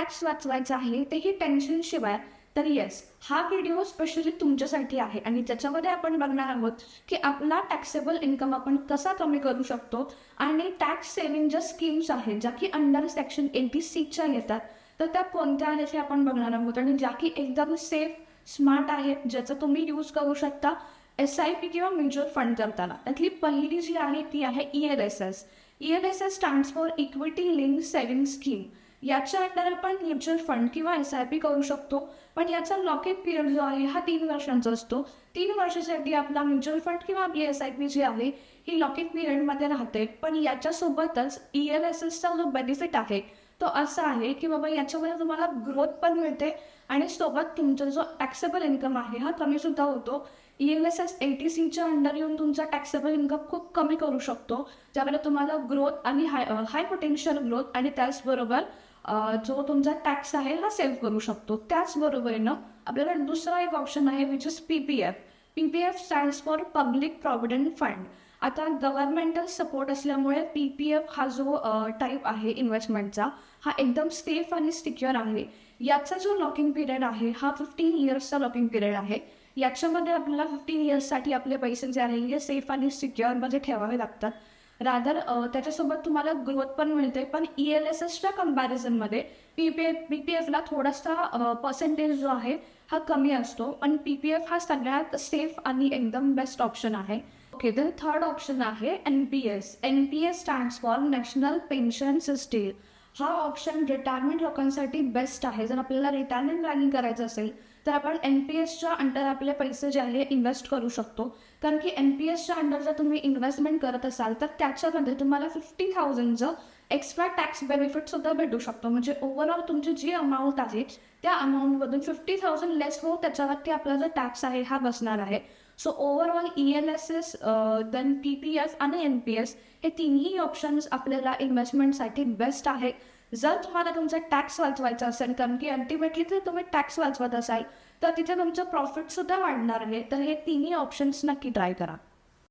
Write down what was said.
Tax वाचवायचा आहे तेही टेन्शनशिवाय, तर येस, हा व्हिडिओ स्पेशली तुमच्यासाठी आहे. आणि त्याच्यामध्ये आपण बघणार आहोत की आपला टॅक्सेबल इन्कम आपण कसा कमी करू शकतो आणि टॅक्स सेव्हिंग ज्या स्कीम्स आहेत ज्या की अंडर सेक्शन 86च्या येतात, तर त्या कोणत्या आहेत हे आपण बघणार आहोत. आणि ज्या की एकदम सेफ, स्मार्ट आहेत, ज्याचा तुम्ही यूज करू शकता SIP किंवा म्युच्युअल फंड करताना. त्यातली पहिली जी आहे ती आहे ELSS. ELSS stands for equity link saving scheme. याच्या अंडर आपण म्युच्युअल फंड किंवा SIP करू शकतो, पण याचा लॉक इन पिरियड जो आहे हा 3 वर्षांचा असतो. 3 वर्षासाठी आपला म्युच्युअल फंड किंवा आपली SIP जी आहे ही लॉक इन पिरियडमध्ये राहते. पण याच्यासोबतच ELSSचा जो बेनिफिट आहे तो असा आहे की बाबा याच्यामध्ये तुम्हाला ग्रोथ पण मिळते आणि सोबत तुमचा जो टॅक्सेबल इन्कम आहे हा कमी सुद्धा होतो. ELSS 80Cच्या अंडर येऊन तुमचा टॅक्सेबल इन्कम खूप कमी करू शकतो, ज्यामध्ये तुम्हाला ग्रोथ आणि हाय पोटेन्शियल ग्रोथ आणि त्याचबरोबर जो तुमचा टॅक्स आहे हा सेव्ह करू शकतो. त्याचबरोबरीनं आपल्याला दुसरा एक ऑप्शन आहे which is PPF. PPF stands for public provident fund. आता गव्हर्नमेंटल सपोर्ट असल्यामुळे PPF हा जो टाईप आहे इन्व्हेस्टमेंटचा हा एकदम सेफ आणि सिक्युअर आहे. याचा जो लॉकिंग पिरियड आहे हा 15 इयर्सचा लॉकिंग पिरियड आहे. याच्यामध्ये आपल्याला 15 इयर्ससाठी आपले पैसे जे आहे हे सेफ आणि सिक्युअरमध्ये ठेवावे लागतात. रादर त्याच्यासोबत तुम्हाला ग्रोथ पण मिळते. पण ELSSच्या कम्पॅरिझनमध्ये PPFला थोडासा पर्सेंटेज जो आहे हा कमी असतो, पण PPF हा सगळ्यात सेफ आणि एकदम बेस्ट ऑप्शन आहे. ओके, तर थर्ड ऑप्शन आहे NPS. NPS stands for national pension system. हा ऑप्शन रिटायरमेंट लोकांसाठी बेस्ट आहे. जर आपल्याला रिटायरमेंट प्लॅनिंग करायचं असेल तर आपण NPSच्या अंडर आपले पैसे जे आहे इन्व्हेस्ट करू शकतो. कारण की NPSच्या अंडर जर तुम्ही इन्व्हेस्टमेंट करत असाल तर त्याच्यामध्ये तुम्हाला 50,000चं एक्स्ट्रा टॅक्स बेनिफिटसुद्धा भेटू शकतो. म्हणजे ओव्हरऑल तुमची जी अमाऊंट आहे त्या अमाऊंटमधून 50,000 लेस होऊन त्याच्यावरती आपला जो टॅक्स आहे हा बसणार आहे. So overall ELSS, then PPF आणि NPS हे तिन्ही ऑप्शन्स आपल्याला इन्व्हेस्टमेंटसाठी बेस्ट आहे. जर तुम्हाला तुमचा टॅक्स वाचवायचा असेल, कारण की अल्टिमेटली जर तुम्ही टॅक्स वाचवत असाल तर तिथे तुमचं प्रॉफिटसुद्धा वाढणार आहे. तर हे तिन्ही ऑप्शन्स नक्की ट्राय करा.